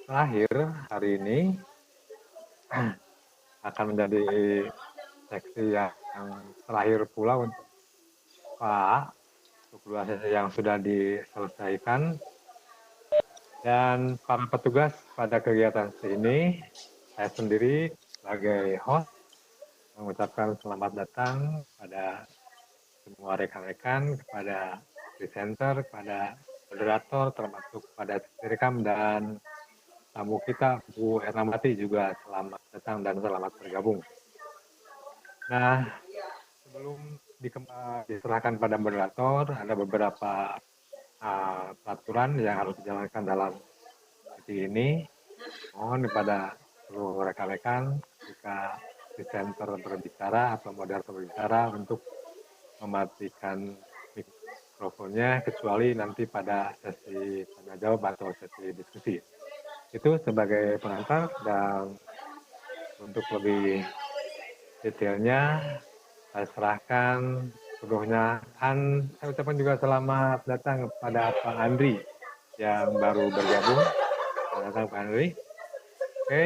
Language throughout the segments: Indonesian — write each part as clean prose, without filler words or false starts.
terakhir hari ini akan menjadi seksi yang terakhir pula untuk Pak, untuk 2 sesi yang sudah diselesaikan. Dan para petugas pada kegiatan ini, saya sendiri sebagai host mengucapkan selamat datang pada semua rekan-rekan, kepada presenter, kepada moderator, termasuk pada rekam dan tamu kita, Bu Ernamati juga selamat datang dan selamat bergabung. Nah, sebelum diserahkan pada moderator, ada beberapa peraturan yang harus dijalankan dalam sesi ini. Mohon kepada seluruh rekan-rekan jika presenter berbicara atau moderator berbicara untuk mematikan mikrofonnya, kecuali nanti pada sesi tanya jawab atau sesi diskusi. Itu sebagai pengantar, dan untuk lebih detailnya saya serahkan seluruhnya. Saya ucapkan juga selamat datang kepada Pak Andri yang baru bergabung. Selamat datang Pak Andri. Oke,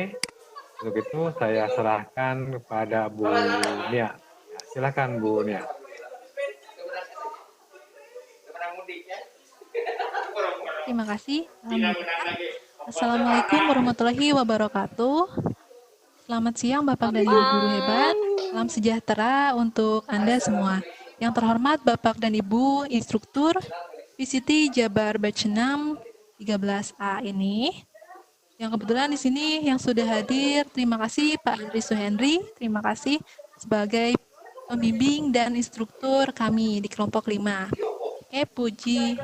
untuk itu saya serahkan kepada Bu Nia. Silakan Bu Nia. Terima kasih. Assalamualaikum warahmatullahi wabarakatuh. Selamat siang Bapak dan Ibu guru hebat. Salam sejahtera untuk Anda semua. Yang terhormat Bapak dan Ibu instruktur PCT Jabar Batch 6 13A ini. Yang kebetulan di sini yang sudah hadir, terima kasih Pak Andri Suhendri. Terima kasih sebagai pembimbing dan instruktur kami di kelompok 5. Oke, puji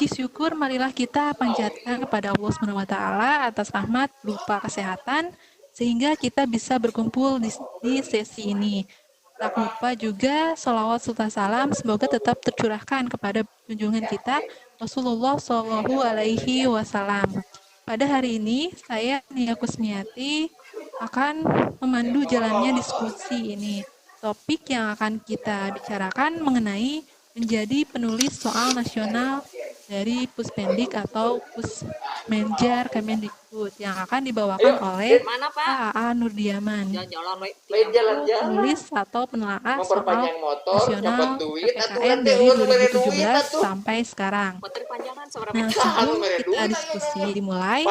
syukur marilah kita panjatkan kepada Allah SWT atas rahmat berupa kesehatan sehingga kita bisa berkumpul di sesi ini. Tak lupa juga sholawat serta salam semoga tetap tercurahkan kepada junjungan kita Rasulullah Shallallahu Alaihi Wasallam. Pada hari ini saya Nia Kusmiati akan memandu jalannya diskusi ini. Topik yang akan kita bicarakan mengenai menjadi penulis soal nasional dari Puspendik atau Pusmenjar Kemendikbud yang akan dibawakan oleh Pak AA Nurdiaman, penulis atau penelaah soal nasional PPKN dari 2017 sampai sekarang. Nah, sebelum kita diskusi dimulai,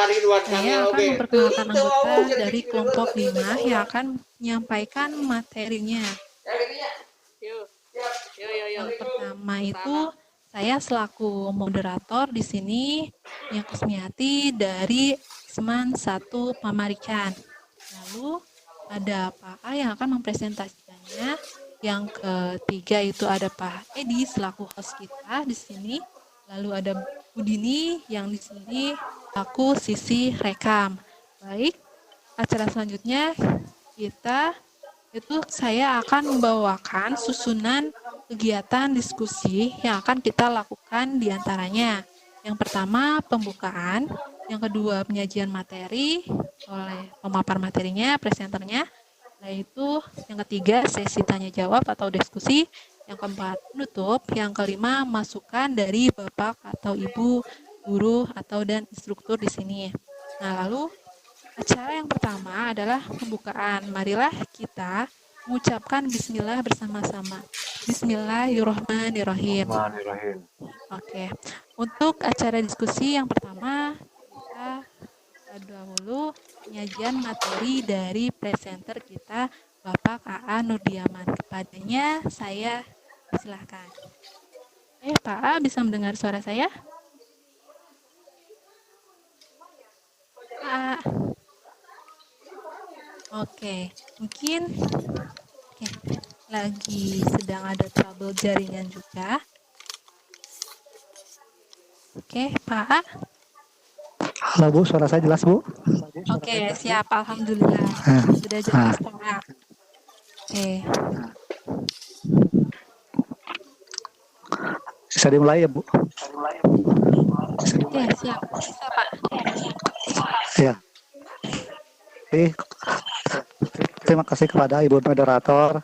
saya akan memperkenalkan anggota dari kelompok 5 yang akan menyampaikan materinya. Yang pertama itu saya selaku moderator di sini, Nia Kusmiati dari Seman 1 Pamarican. Lalu ada Pak A yang akan mempresentasikannya. Yang ketiga itu ada Pak Edi selaku host kita di sini. Lalu ada Bu Dini yang di sini aku sisi rekam. Baik, acara selanjutnya saya akan membawakan susunan kegiatan diskusi yang akan kita lakukan diantaranya. Yang pertama, pembukaan. Yang kedua, penyajian materi oleh pemapar materinya, presenternya. Yaitu yang ketiga, sesi tanya jawab atau diskusi. Yang keempat, penutup. Yang kelima, masukan dari Bapak atau Ibu guru atau dan instruktur di sini. Nah, lalu acara yang pertama adalah pembukaan. Marilah kita mengucapkan bismillah bersama-sama. Bismillahirrahmanirrahim. Oke. Untuk acara diskusi yang pertama, kita dahulu penyajian materi dari presenter kita, Bapak AA Nurdiaman. Kepadanya saya silakan. Pak A bisa mendengar suara saya? Oke, mungkin lagi sedang ada trouble jaringan juga. Oke, Pak A. Halo Bu, suara saya jelas Bu? Oke, siap. Alhamdulillah. Sudah jelas Pak A. Oke. Bisa dimulai ya Bu? Oke, siap. Bisa Pak. Ya. Terima kasih kepada Ibu Moderator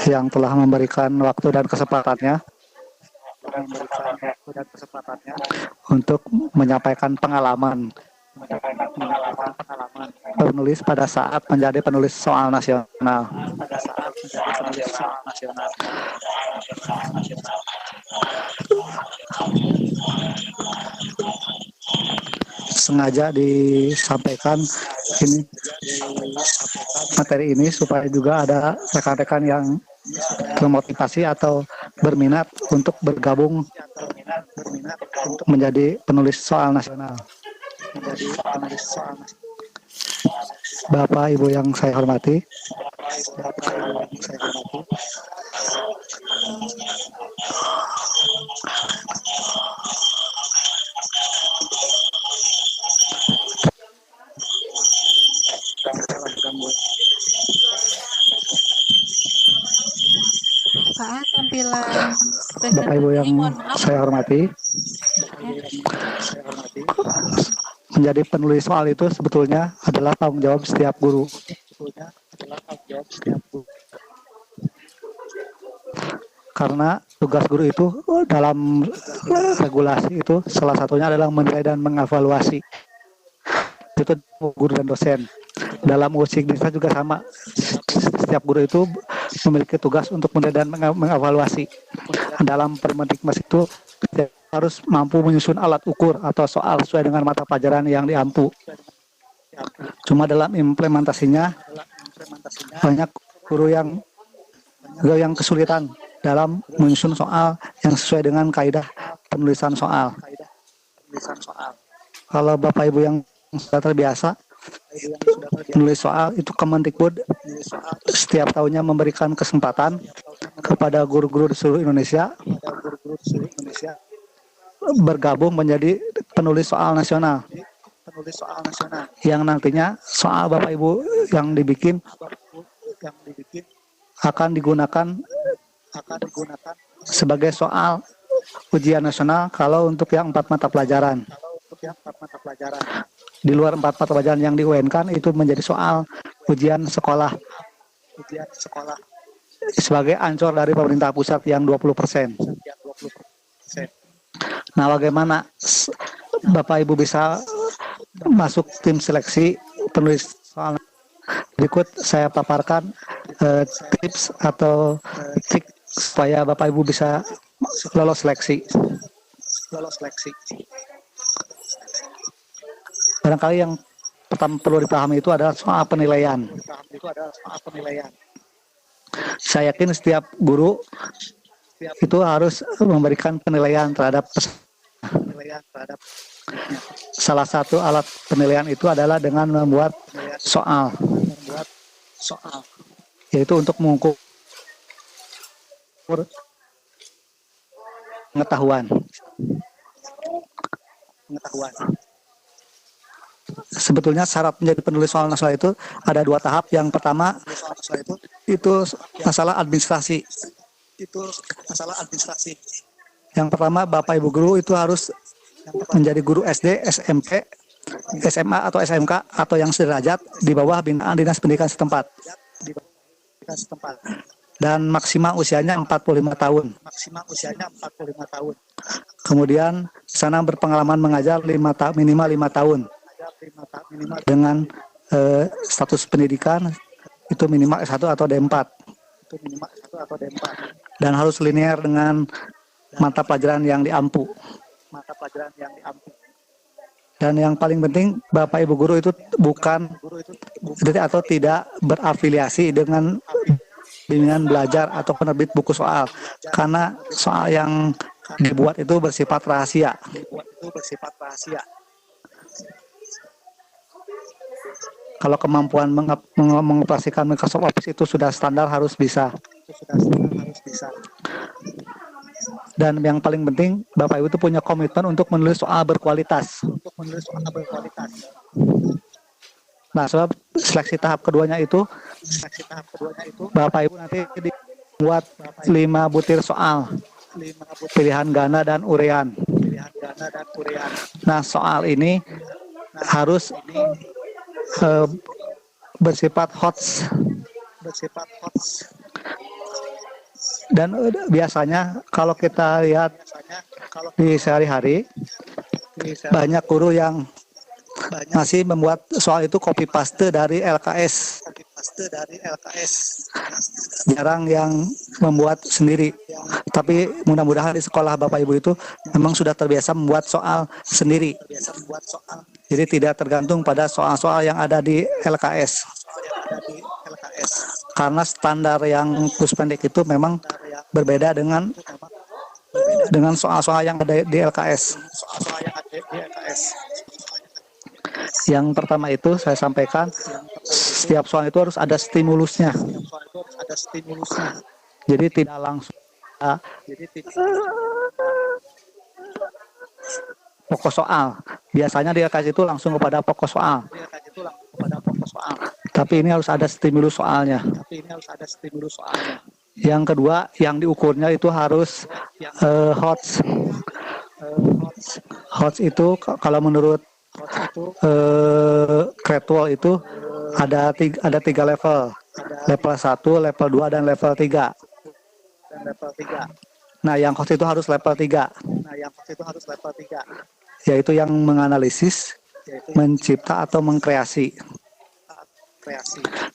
yang telah memberikan waktu dan kesempatannya untuk menyampaikan pengalaman penulis pada saat menjadi penulis soal nasional. Sengaja disampaikan ini materi ini supaya juga ada rekan-rekan yang termotivasi atau berminat untuk bergabung untuk menjadi penulis soal nasional. Bapak Ibu yang saya hormati, Pak, tampilan Bapak Ibu yang presentasi, mohon maaf. saya hormati, menjadi penulis soal itu sebetulnya adalah tanggung jawab setiap guru. Karena tugas guru itu dalam regulasi itu salah satunya adalah menilai dan mengevaluasi. Itu guru dan dosen. Dalam USIK Desa juga sama. Setiap guru itu memiliki tugas untuk menilai dan mengevaluasi. Dalam Permendikmas itu harus mampu menyusun alat ukur atau soal sesuai dengan mata pelajaran yang diampu. Cuma dalam implementasinya banyak guru yang kesulitan dalam menyusun soal yang sesuai dengan kaidah penulisan soal. Kalau Bapak Ibu yang sudah terbiasa menulis soal, itu Kemendikbud setiap tahunnya memberikan kesempatan kepada guru-guru di seluruh Indonesia bergabung menjadi penulis soal nasional. Yang nantinya soal Bapak Ibu yang dibikin akan digunakan sebagai soal ujian nasional kalau untuk yang 4 mata pelajaran. Di luar 4 mata pelajaran yang di-UN-kan itu menjadi soal ujian sekolah sebagai ancor dari pemerintah pusat yang 20%. Nah, bagaimana Bapak Ibu bisa masuk tim seleksi penulis soal? Berikut saya paparkan tips atau trik supaya Bapak Ibu bisa lolos seleksi. Barangkali yang pertama perlu dipahami itu adalah soal penilaian. Saya yakin setiap guru itu harus memberikan penilaian terhadap salah satu alat penilaian itu adalah dengan membuat soal, yaitu untuk mengukur pengetahuan. Sebetulnya syarat menjadi penulis soal nasional itu ada 2 tahap. Yang pertama itu masalah administrasi. Yang pertama, Bapak Ibu guru itu harus menjadi guru SD, SMP, SMA atau SMK atau yang sederajat di bawah binaan Dinas Pendidikan setempat. Dan maksimal usianya 45 tahun. Kemudian sana berpengalaman mengajar minimal 5 tahun. Dengan status pendidikan itu minimal S1 atau D4. Dan harus linear dengan mata pelajaran yang diampu. Dan yang paling penting, Bapak Ibu guru itu bukan atau tidak berafiliasi dengan bimbingan belajar atau penerbit buku soal, karena soal yang dibuat itu bersifat rahasia. Kalau kemampuan mengoperasikan Microsoft Office itu sudah standar, harus bisa. Dan yang paling penting, Bapak Ibu itu punya komitmen untuk menulis soal berkualitas. Nah, sebab seleksi tahap keduanya itu, Bapak Ibu nanti dibuat 5 butir soal, pilihan ganda dan urean. Nah, soal ini harus bersifat HOTS. Dan biasanya kalau kita lihat di sehari-hari, banyak guru yang masih membuat soal itu copy paste dari LKS. Jarang yang membuat sendiri. Tapi mudah-mudahan di sekolah Bapak Ibu itu memang sudah terbiasa membuat soal sendiri. Jadi tidak tergantung pada soal-soal yang ada di LKS. Karena standar yang Puspendek itu memang berbeda dengan soal-soal yang ada di LKS. Yang pertama itu saya sampaikan, setiap soal itu harus ada stimulusnya. Jadi tidak langsung pokok soal. Biasanya di LKS itu langsung kepada pokok soal. Tapi ini harus ada stimulus soalnya. Yang kedua, yang diukurnya itu harus HOTS. HOTS itu kalau menurut Cradwell itu ada tiga level. Level 1, level 2, dan level 3. Nah, yang HOTS itu harus level 3. Yaitu yang menganalisis, mencipta, atau mengkreasi.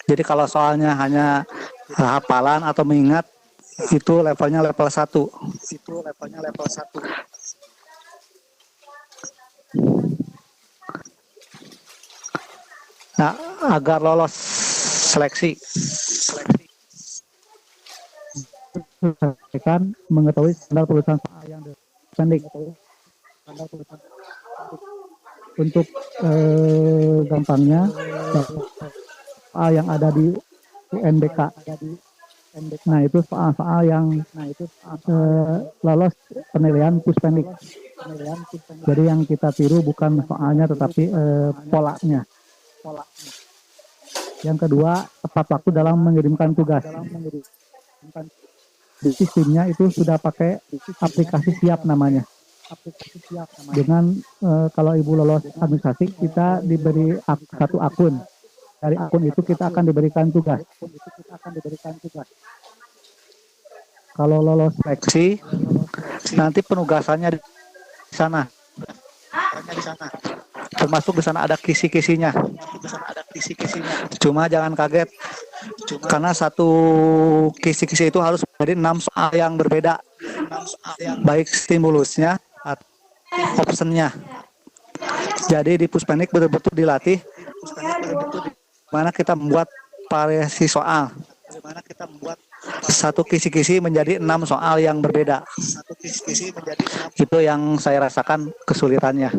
Jadi kalau soalnya hanya hafalan atau mengingat, itu levelnya level 1. Nah, agar lolos seleksi, kan mengetahui standar tulisan soal yang pendek. Untuk gampangnya, soal yang ada di UNBK. Nah, itu soal-soal yang lolos penilaian Puspendek. Jadi yang kita tiru bukan soalnya, tetapi polanya. Yang kedua, tepat waktu dalam mengirimkan tugas. Di sistemnya itu sudah pakai aplikasi siap namanya. Dengan kalau Ibu lolos administrasi, kita diberi satu akun. Dari akun itu kita akan diberikan tugas. Kalau lolos seleksi, nanti penugasannya di sana. Termasuk di sana ada kisi-kisinya. Cuma jangan kaget, karena satu kisi-kisi itu harus menjadi 6 soal yang berbeda, baik stimulusnya atau optionnya. Jadi di Puspendek betul-betul dilatih mana kita membuat variasi soal. Satu kisi-kisi menjadi 6 soal yang berbeda. Itu yang saya rasakan kesulitannya.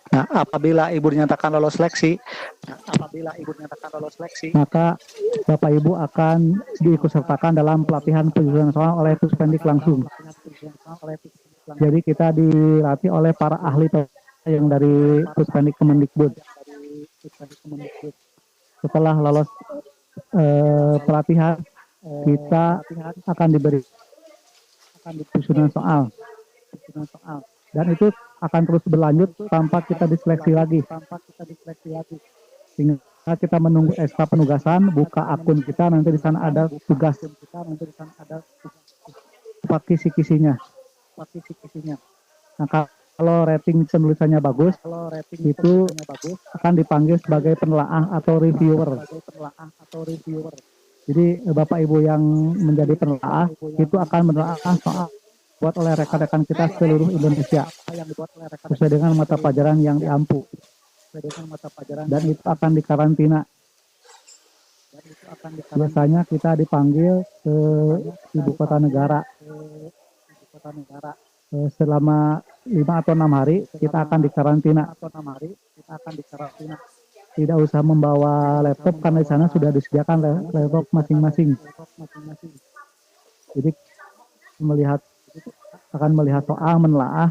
Nah, apabila Ibu dinyatakan lolos seleksi, maka Bapak Ibu akan diikutsertakan dalam pelatihan penyusunan soal oleh Puspendek langsung. Jadi kita dilatih oleh para ahli yang dari Puspendek Kemendikbud. Setelah lolos pelatihan, kita akan diberi penyusunan soal. Dan itu akan terus berlanjut tanpa kita diseleksi lagi. Sehingga kita menunggu SK penugasan, buka akun kita, nanti di sana ada tugas. Tempat kisi-kisinya. Nah, kalau rating penulisannya bagus, itu akan dipanggil sebagai penelaah atau reviewer. Jadi Bapak Ibu yang menjadi penelaah itu akan menelaah soal buat oleh rekan-rekan kita seluruh Indonesia sesuai dengan mata pelajaran yang diampu, dan itu akan dikarantina. Biasanya kita dipanggil ke ibu kota negara selama 5 atau 6 hari. Kita akan dikarantina. Tidak usah membawa laptop karena di sana sudah disediakan laptop masing-masing. Jadi akan melihat soal, menelaah,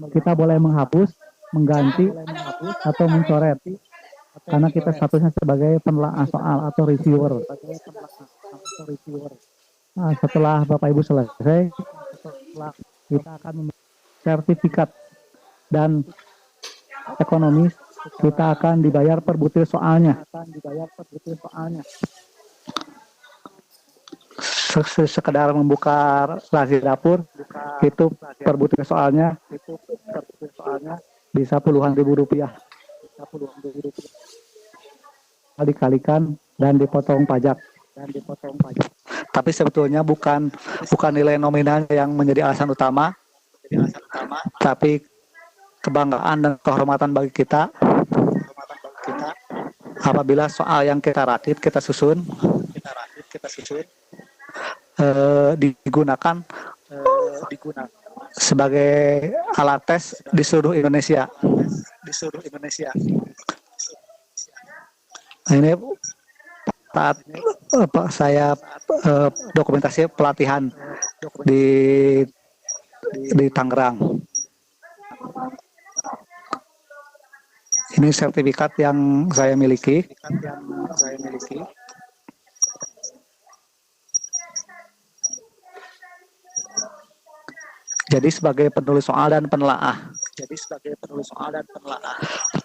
kita boleh menghapus, mengganti, atau mencoret. Karena kita statusnya sebagai penelaah soal atau reviewer. Nah, setelah Bapak Ibu selesai, kita akan memberi sertifikat, dan ekonomis kita akan dibayar per butir soalnya. sekedar membuka rahasia dapur itu per butir soalnya bisa puluhan ribu rupiah dikalikan dan dipotong pajak. Tapi sebetulnya bukan nilai nominal yang menjadi alasan utama, tapi kebanggaan dan kehormatan bagi kita apabila soal yang kita rakit, kita susun digunakan sebagai alat tes di seluruh Indonesia. Nah, ini saat saya dokumentasi pelatihan di Tangerang. Ini sertifikat yang saya miliki. Jadi sebagai penulis soal dan penelaah.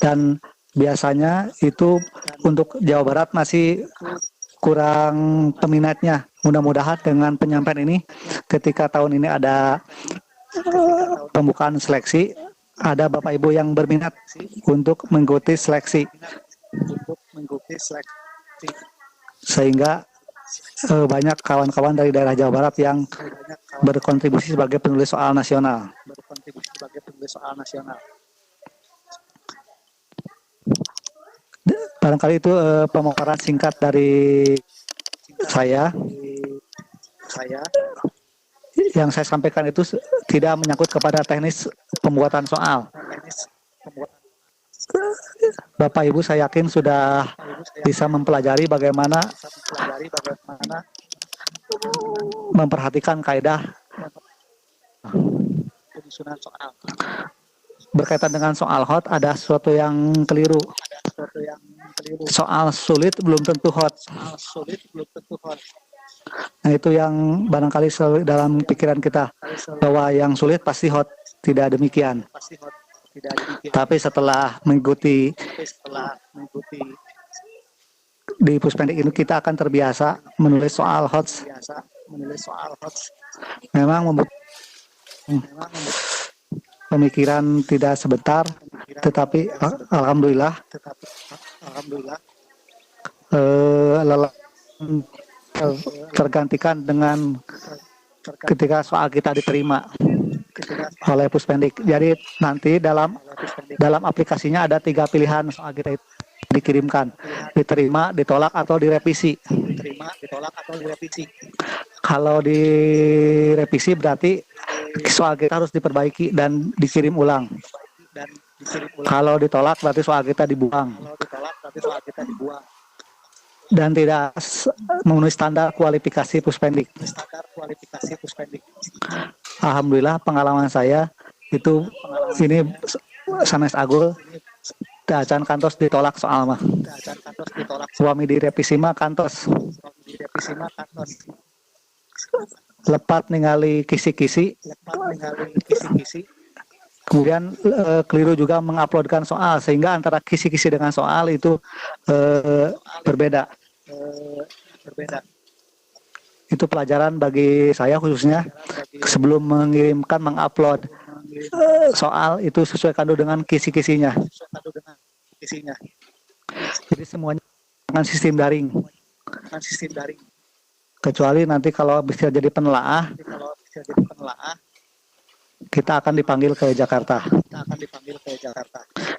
Dan biasanya itu untuk Jawa Barat masih kurang peminatnya. Mudah-mudahan dengan penyampaian ini, ketika tahun ini ada pembukaan seleksi, ada Bapak Ibu yang berminat untuk mengikuti seleksi. Sehingga banyak kawan-kawan dari daerah Jawa Barat yang berkontribusi sebagai penulis soal nasional. Barangkali itu pemaparan singkat dari saya. Yang saya sampaikan itu tidak menyangkut kepada teknis pembuatan soal. Bapak Ibu saya yakin sudah bisa mempelajari bagaimana memperhatikan kaidah berkaitan dengan soal hot. Ada sesuatu yang keliru. Soal sulit belum tentu hot. Nah, itu yang barangkali selalu dalam pikiran kita, bahwa yang sulit pasti hot. Tidak demikian. Tapi setelah mengikuti di Puspendik ini, kita akan terbiasa menulis soal hot. Memang membutuhkan pemikiran tidak sebentar, tetapi alhamdulillah tergantikan dengan ketika soal kita diterima oleh Puspendik. Jadi nanti dalam aplikasinya ada 3 pilihan soal kita itu dikirimkan: diterima, ditolak, atau direvisi. Kalau direvisi berarti soal kita harus diperbaiki dan dikirim ulang. Kalau ditolak berarti soal kita dibuang dan tidak memenuhi standar kualifikasi Puspendik. Alhamdulillah pengalaman saya itu ini sanes agul dacan kantos ditolak soal mah. Suami direvisi mah kantos. Lepat ningali kisi-kisi. Kemudian keliru juga menguploadkan soal, sehingga antara kisi-kisi dengan soal itu berbeda. Itu pelajaran bagi saya khususnya, sebelum mengirimkan, mengupload soal itu sesuaikan dulu dengan kisi-kisinya. Jadi semuanya dengan sistem daring. Kecuali nanti kalau bisa jadi penelaah, kita akan dipanggil ke Jakarta.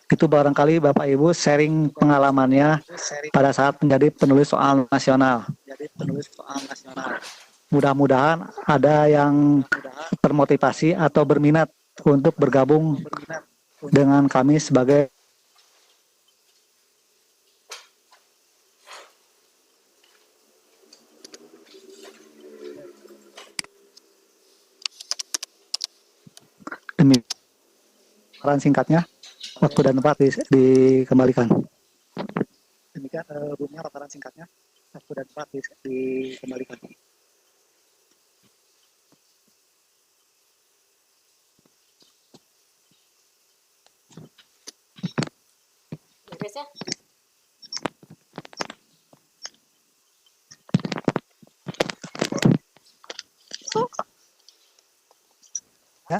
Itu barangkali Bapak Ibu sharing pengalamannya pada saat menjadi penulis soal nasional. Mudah-mudahan ada yang termotivasi atau berminat untuk bergabung dengan kami sebagai demi peran singkatnya. Waktu dan tempat dikembalikan. Demikian bunyinya paparan singkatnya. Waktu dan tempat dikembalikan. Beres ya? Ya.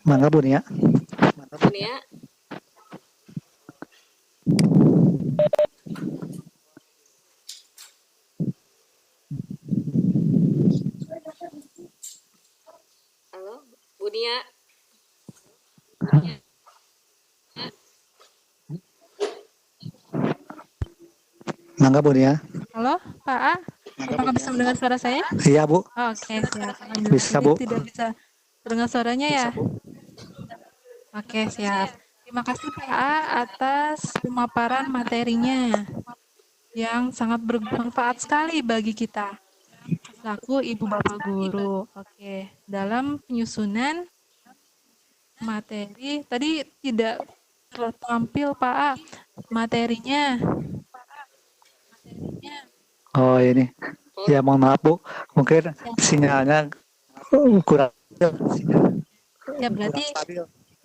Mangga Bu Nia. Ini ya. Halo, Bu Nia. Mangga Bu Nia. Halo, Pak A. Apakah bisa mendengar suara saya? Iya Bu. Oke, siap. Alhamdulillah. Bisa, Jadi Bu. tidak bisa terdengar suaranya ya? Oke, siap. Terima kasih Pak A atas pemaparan materinya yang sangat bermanfaat sekali bagi kita selaku ibu bapak guru. Oke, dalam penyusunan materi tadi tidak tertampil Pak A materinya. Oh ini. Ya mohon maaf Bu. Mungkin sinyalnya kurang. Ya berarti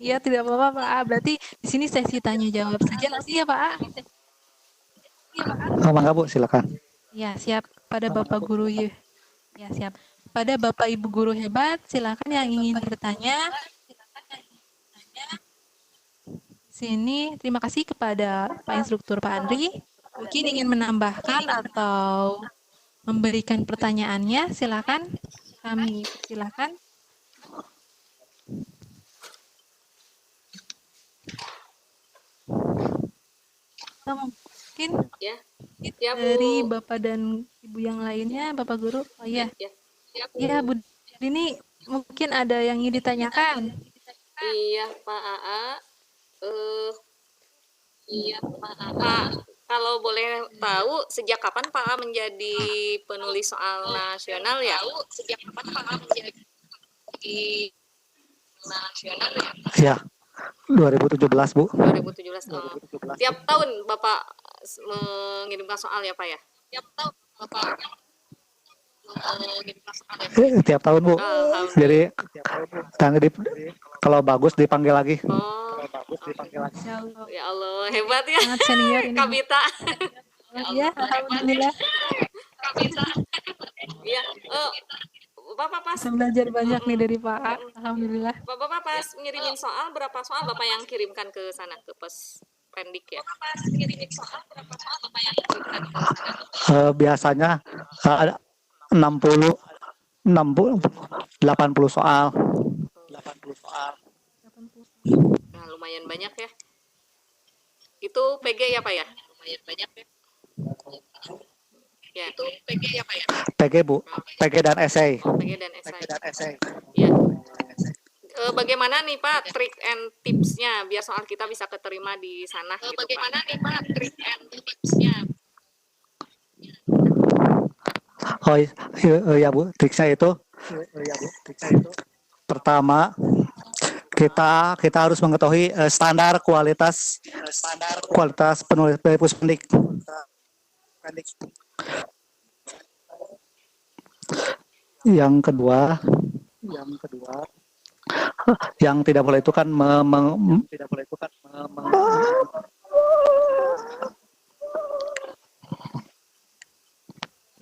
ya tidak apa-apa Pak A. Berarti di sini sesi tanya jawab saja nanti ya Pak A. Oh, mangga Bu, silakan. Ya, siap. Pada Bapak Guru ya. Ya, siap. Pada Bapak Ibu Guru hebat, silakan yang ingin bertanya. Sini, terima kasih kepada Pak Instruktur Pak Andri. Mungkin ingin menambahkan atau memberikan pertanyaannya, silakan. Kami silakan. Atau mungkin Ya. Ya, Bu. dari Bapak dan Ibu yang lainnya, Bapak Guru. Oh iya. Ya. Ya, Bu Dini, mungkin ada yang ingin ditanyakan. Iya, Pak AA. Iya, Pak AA. Kalau boleh tahu, sejak kapan Pak AA menjadi penulis soal nasional ya? Sejak kapan Pak AA menjadi nasional ya? Ya, 2017 Bu. 2017. Tiap tahun Bapak mengirimkan soal ya Pak ya? Tiap tahun Bapak mengirimkan soal ya Pak? Tiap tahun Bu. Alhamdulillah. Jadi kalau bagus dipanggil lagi. Oh, Ya Allah. ya Allah, hebat ya. Sangat senior ini. Kabita. Ya, alhamdulillah. Iya, Bapak pas Bisa belajar banyak nih dari Pak A. Alhamdulillah. Bapak pas ngirimin soal, berapa soal Bapak yang kirimkan ke sana, ke pos pendik ya? Biasanya ada 60, 80 soal. Nah, lumayan banyak ya. Itu PG ya Pak ya? Lumayan banyak ya. Ya, itu PG ya Pak ya? PG Bu, PG dan esai. Oh, PG dan esai. Ya. Bagaimana nih Pak trik and tipsnya biar soal kita bisa keterima di sana gitu bagaimana Pak? Nih Pak trik and tipsnya? Oh ya Bu, triksnya itu pertama kita harus mengetahui standar kualitas penulis puspendik. Yang kedua yang tidak boleh itu kan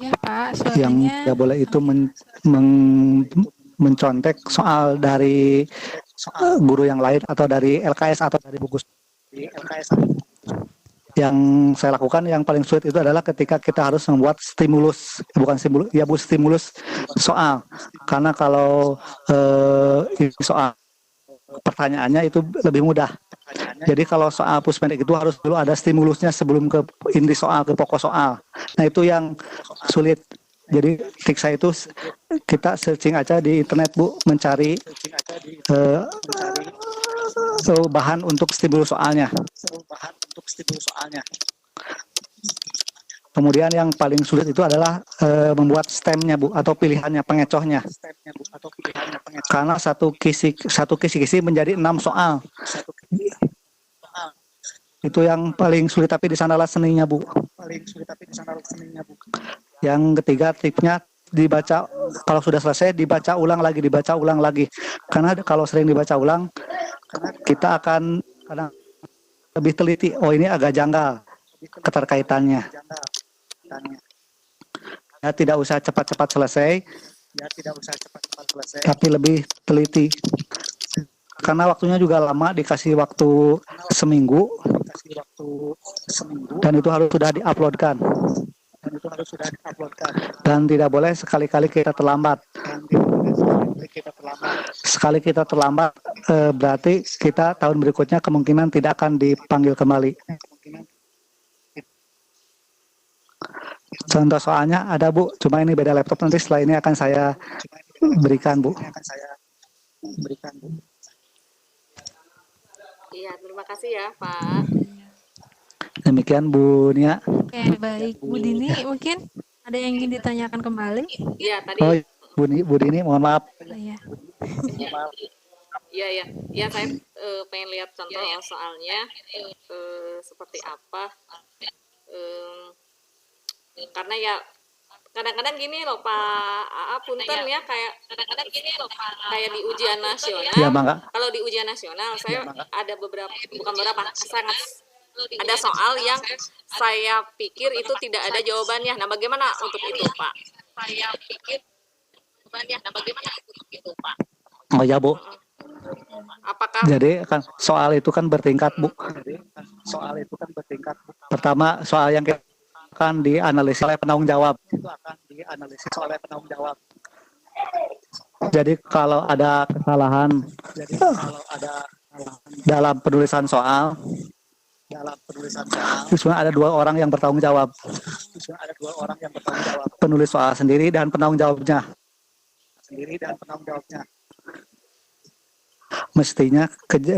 Ya Pak, yang suaranya. tidak boleh itu mencontek soal dari guru yang lain atau dari LKS atau dari buku. Yang saya lakukan yang paling sulit itu adalah ketika kita harus membuat stimulus soal, karena kalau soal pertanyaannya itu lebih mudah. Jadi kalau soal puspendek itu harus dulu ada stimulusnya sebelum ke inti soal, ke pokok soal. Nah itu yang sulit. Jadi trik saya itu kita searching aja di internet Bu, mencari bahan untuk stimulus soalnya. Kemudian yang paling sulit itu adalah membuat stemnya Bu, atau pilihannya, pengecohnya. Karena satu kisi-kisi menjadi 6 soal. Itu yang paling sulit, tapi di sanalah seninya Bu. Yang ketiga tipsnya dibaca, kalau sudah selesai dibaca ulang lagi. Karena kalau sering dibaca ulang, kita akan kadang lebih teliti. Oh, ini agak janggal keterkaitannya. Ya, tidak usah cepat-cepat selesai, tapi lebih teliti. Karena waktunya juga lama, dikasih waktu seminggu, dan itu harus sudah diuploadkan. Dan tidak boleh sekali-kali kita terlambat. Sekali kita terlambat, berarti kita tahun berikutnya kemungkinan tidak akan dipanggil kembali. Contoh soalnya ada, Bu, cuma ini beda laptop, nanti setelah ini akan saya berikan, Bu. Iya, terima kasih ya, Pak. Demikian, Bu Nia. Oke, baik. Bu Dini, mungkin ada yang ingin ditanyakan kembali? Iya, tadi. Oh, Bu Dini, mohon maaf. Oh, iya. Iya, saya pengen lihat contoh soalnya seperti apa. Karena ya kadang-kadang gini loh Pak AA, punten ya, kayak kadang-kadang gini loh Pak, kayak di ujian nasional. Ya, Bang. Kalau di ujian nasional saya ada bukan beberapa, sangat ada soal yang saya pikir itu tidak ada jawabannya. Nah, bagaimana untuk itu, Pak? Saya pikir jawabannya. Nah, bagaimana untuk itu, Pak? Oh ya, Bu. Apakah Jadi kan soal itu kan bertingkat, Bu. Pertama, soal yang akan dianalisis oleh penanggung jawab. Jadi kalau ada kesalahan dalam penulisan soal, sebenarnya ada dua orang yang bertanggung jawab. Penulis soal sendiri dan penanggung jawabnya. Mestinya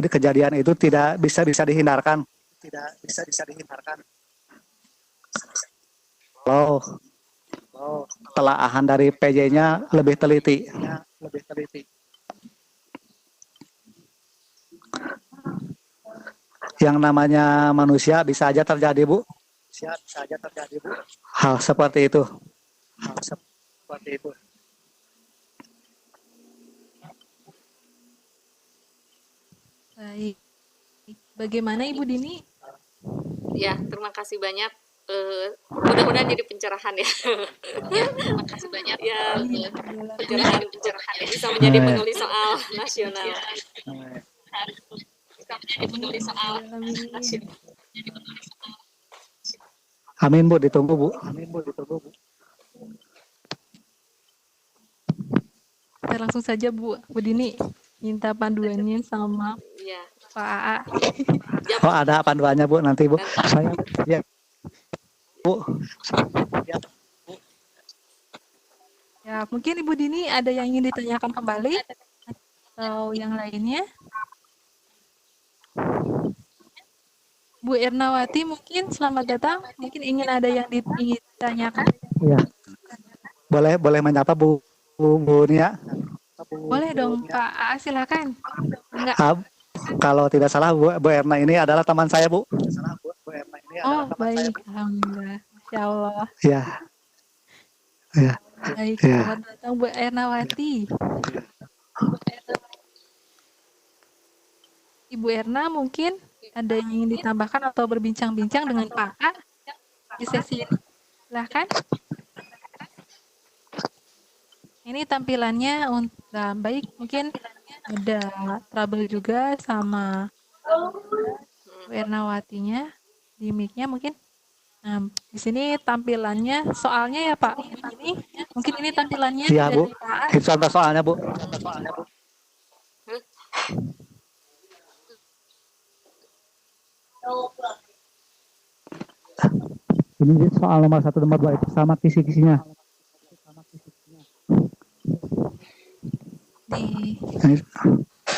kejadian itu tidak bisa dihindarkan. Kalau telaahan dari PJ-nya lebih teliti. Yang namanya manusia bisa aja terjadi, Bu. Hal seperti itu. Baik. Bagaimana Ibu Dini? ya, terima kasih banyak. Mudah-mudahan jadi pencerahan ya. Ya, terima kasih banyak. Ya, pencerahan bisa menjadi penulis soal nasional. Bisa menjadi penulis soal nasional. Amin, Bu, ditunggu, Bu. Kita langsung saja Bu Dini minta panduannya sama Ya. Pak AA. Oh, ada panduannya, Bu, nanti, Bu. Saya ya, Bu. Ya, mungkin Ibu Dini ada yang ingin ditanyakan kembali atau yang lainnya? Bu Ernawati mungkin selamat datang. Mungkin ingin ada yang ingin ditanyakan? Ya. Boleh menyapa Bu Nia? Boleh dong Pak AA, silakan. Enggak. Kalau tidak salah Bu Erna ini adalah teman saya, Bu. Oh, baik. Alhamdulillah. Masya Allah. Ya. Baik, Ya. selamat datang Bu Ernawati. Ibu Erna mungkin ada yang ingin ditambahkan atau berbincang-bincang dengan Pak A di sesi ini. Silahkan. Ini tampilannya baik, mungkin ada trouble juga sama Bu Ernawatinya di mic-nya mungkin. Nah, di sini tampilannya soalnya ya Pak. Ini mungkin ini tampilannya Iya, Bu. dari Pak A. Itu contoh soalnya, Bu. Ini soal nomor 1, nomor 2 itu sama kisi-kisinya.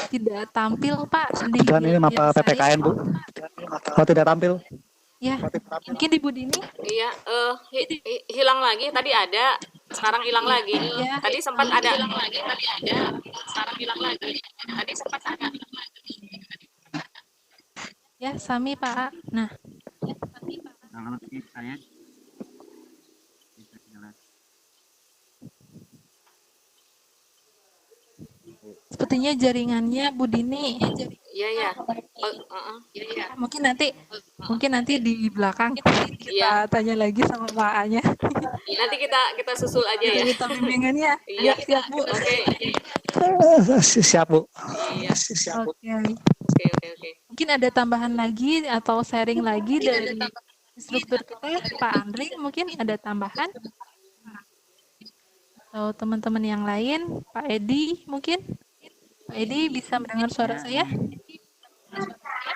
Tidak tampil Pak di Dan ini mapa PPKN, Bu. Oh, tidak tampil. Ya, mungkin Ibu Dini. Iya, hilang lagi. Tadi ada, sekarang hilang lagi. Ya. Tadi sempat ada. Hilang lagi. Tadi ada, sekarang hilang lagi. Tadi sempat ada. Ya, Sami Pak A. Nah. Seperti sepertinya jaringannya Bu Dini. Iya ya. Mungkin nanti di belakang kita tanya lagi sama Pak A-nya. Nanti kita susul aja ya. Kita bimbingannya. Iya. Siap, Bu. Oke. Siap, Bu. Iya. Oke. Oke. Mungkin ada tambahan lagi atau sharing lagi dari instruktur kita, Pak Andri, mungkin ada tambahan? Atau teman-teman yang lain, Pak Edi mungkin? Pak Edi bisa mendengar suara saya?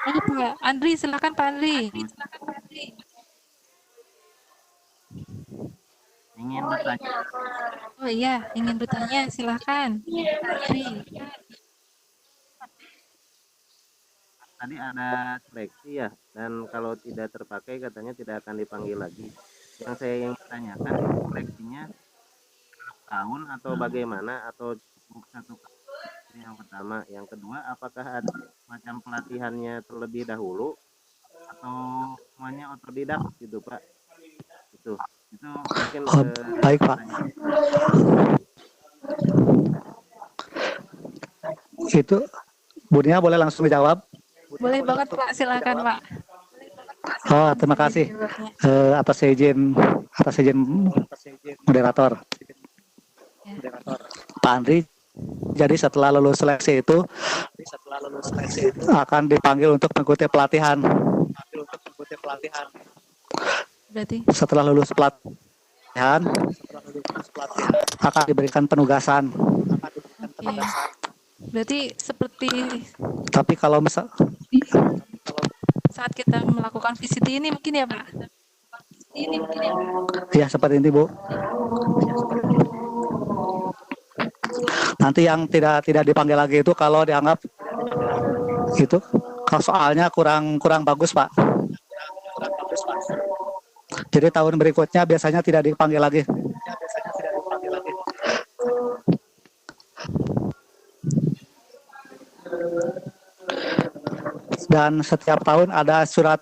Oh, Pak Andri, silakan Pak Andri. Ingin bertanya. Oh iya, ingin bertanya, silakan. Pak Andri. Tadi ada seleksi ya, dan kalau tidak terpakai katanya tidak akan dipanggil lagi. Yang saya ingin tanyakan, seleksinya tahun atau bagaimana, atau cukup satu kali? Yang pertama. Yang kedua, apakah ada macam pelatihannya terlebih dahulu atau semuanya otodidak gitu Pak? Itu mungkin Baik, Pak. Itu Bunia boleh langsung dijawab? Boleh banget Pak, silakan Pak. Oh, terima kasih atas izin moderator. Pak Andri, jadi setelah lulus seleksi itu akan dipanggil untuk mengikuti pelatihan. Berarti Setelah lulus pelatihan akan diberikan penugasan. oke. Berarti seperti Tapi kalau misal saat kita melakukan visit ini mungkin ya Pak? ya seperti ini, Bu. Nanti yang tidak dipanggil lagi itu kalau dianggap itu kalau soalnya kurang bagus, Pak. Jadi tahun berikutnya biasanya tidak dipanggil lagi. Dan setiap tahun ada surat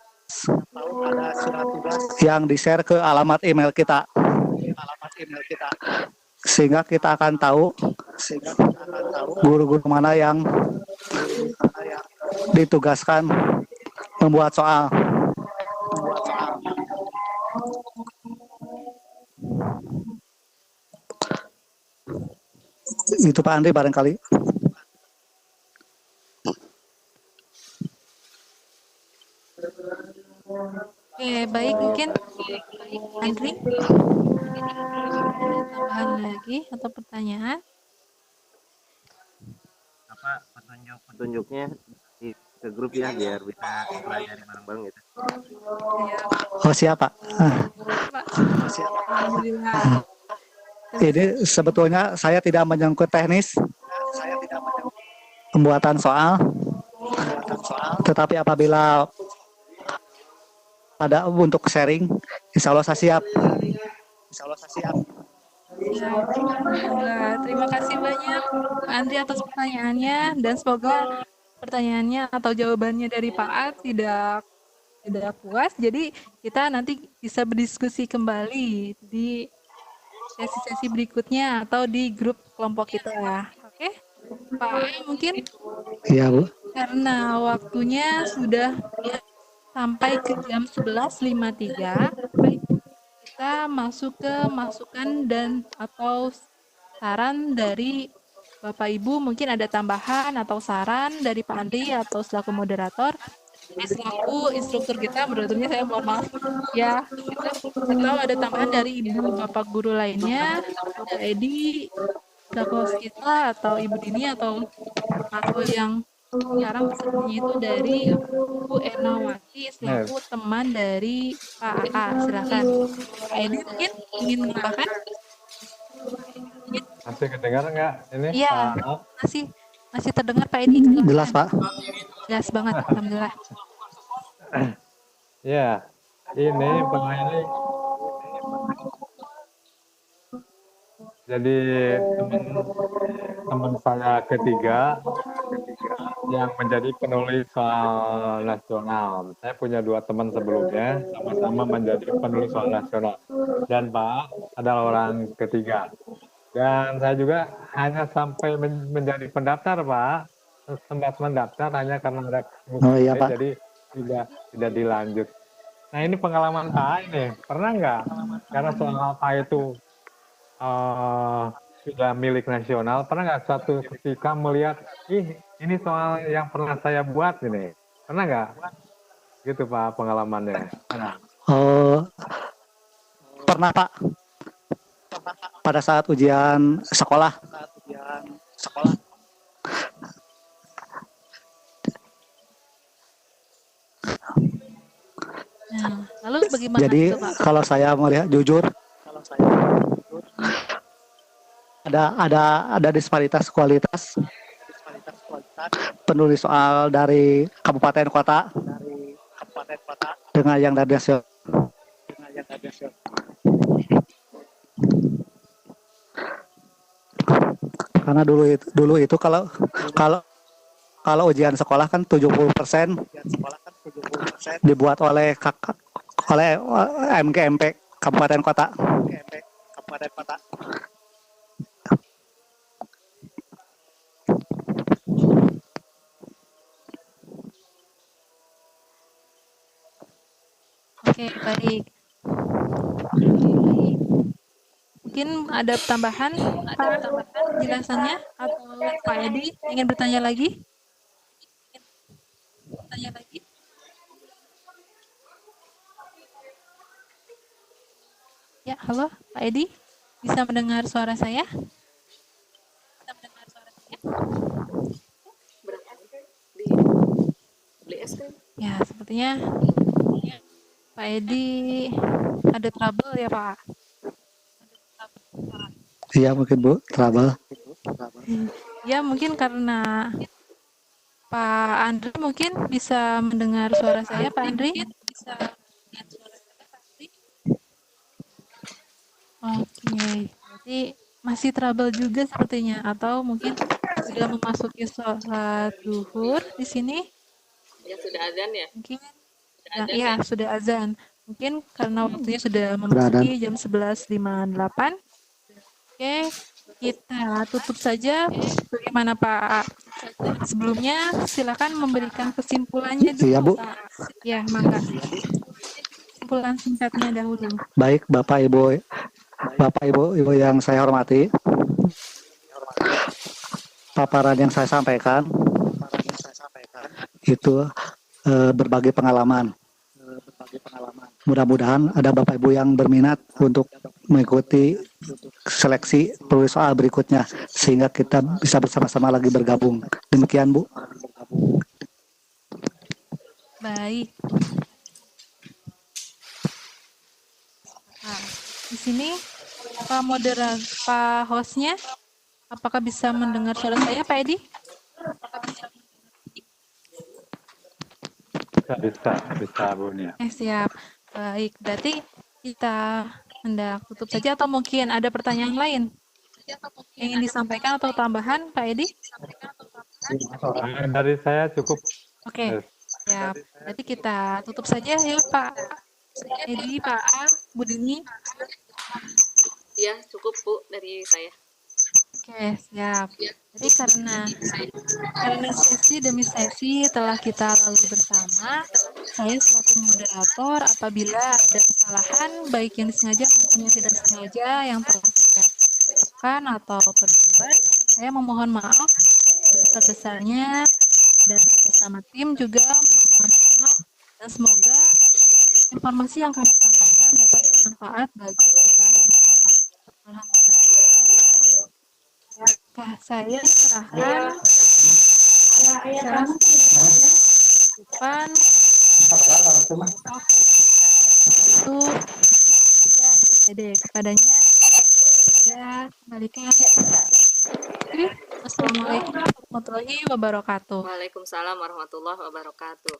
yang di-share ke alamat email kita. Sehingga kita akan tahu guru-guru mana yang ditugaskan membuat soal. Itu Pak Andri barangkali. Oke, baik mungkin Andri ada tambahan lagi atau pertanyaan? apa petunjuknya di ke grup ya, biar bisa pelajari bareng-bareng gitu. Oh, siapa? Pak. Alhamdulillah. Ini sebetulnya saya tidak menyangkut teknis pembuatan soal, tetapi apabila ada untuk sharing, insya Allah saya siap. Ya, alhamdulillah. Terima kasih banyak Pak Andri atas pertanyaannya dan semoga pertanyaannya atau jawabannya dari Pak A tidak puas. Jadi kita nanti bisa berdiskusi kembali di sesi-sesi berikutnya atau di grup kelompok kita. Oke, Pak A mungkin Iya, Bu. karena waktunya sudah sampai ke jam 11.53, kita masuk ke masukan dan atau saran dari Bapak Ibu. Mungkin ada tambahan atau saran dari Pak Andri atau selaku moderator. Selaku instruktur kita, moderatornya saya mohon maaf ya. Atau ada tambahan dari Ibu Bapak guru lainnya, Pak Edi, selaku host kita, atau Ibu Dini, atau yang sekarang pesertanya itu dari Bu Ernawati selaku teman dari Pak AA. Silakan. Pak Edi mungkin ingin menambahkan? Masih kedengar nggak ini? Iya, Pak? masih terdengar Pak Edi. Silakan. Jelas, Pak. Jelas banget, alhamdulillah. Ya, ini Pak Eli. Jadi teman saya ketiga yang menjadi penulis soal nasional. Saya punya 2 teman sebelumnya, sama-sama menjadi penulis soal nasional. Dan Pak adalah orang ketiga. Dan saya juga hanya sampai menjadi pendaftar, Pak. Sempat mendaftar hanya karena ada Oh iya sulit, Pak. jadi tidak dilanjut. Nah, ini pengalaman Pak ini. Pernah nggak? Karena soal apa itu eh, sudah milik nasional, pernah nggak suatu ketika melihat, ini soal yang pernah saya buat ini. Pernah nggak? Gitu Pak pengalamannya. Pernah. Oh, pernah Pak. Pada saat ujian sekolah. Nah, lalu bagaimana Jadi itu, Pak? kalau saya melihat jujur, ada disparitas kualitas penulis soal dari kabupaten kota dengan yang dari nasional. Karena dulu itu kalau kalau kalau ujian sekolah kan 70% dibuat oleh MGMP kabupaten kota. Oke, baik. Mungkin ada tambahan, Pak, penjelasannya? Atau Pak Edi ingin bertanya lagi? Ya, halo, Pak Edi. Bisa mendengar suara saya? Berapa di beli es krim? Ya, sepertinya Pak Edi ada trouble ya, Pak? Iya mungkin Bu, trouble. Ya, mungkin karena Pak Andri mungkin bisa mendengar suara saya, Pak Andri? Oke, berarti masih trouble juga sepertinya, atau mungkin sudah memasuki sholat zuhur di sini? Ya sudah azan ya. Mungkin ya sudah azan. Mungkin karena waktunya sudah Sudah memasuki jam 11.58. Oke, kita tutup saja. Bagaimana Pak? Sebelumnya silakan memberikan kesimpulannya dulu, Iya Bu. Pak. Ya, mangga. Kesimpulan singkatnya dahulu. Baik Bapak Ibu yang saya hormati, paparan yang saya sampaikan itu berbagi pengalaman. Mudah-mudahan ada Bapak Ibu yang berminat untuk mengikuti seleksi penulis soal berikutnya sehingga kita bisa bersama-sama lagi bergabung. Demikian Bu. Baik. Nah, di sini Pak hostnya, apakah bisa mendengar suara saya, Pak Edi? Bisa Bu Nia. Siap. Baik, berarti kita hendak tutup saja atau mungkin ada pertanyaan lain yang ingin disampaikan atau tambahan, Pak Edi? Dari saya cukup. Oke, siap. Berarti kita tutup saja ya, Pak Edi, Pak A, Bu Dini. Ya cukup Bu dari saya. Oke, siap. Jadi karena sesi demi sesi telah kita lalui bersama, saya selaku moderator apabila ada kesalahan baik yang disengaja maupun yang tidak disengaja yang telah saya lakukan atau terlibat, saya memohon maaf sebesar-besarnya dan atas nama tim juga mohon maaf dan semoga informasi yang kami sampaikan dapat bermanfaat bagi kita semua. Alhamdulillah. Saya serahkan depan itu ya kepadanya ya kembalikan. Assalamualaikum warahmatullahi wabarakatuh. Waalaikumsalam warahmatullahi wabarakatuh.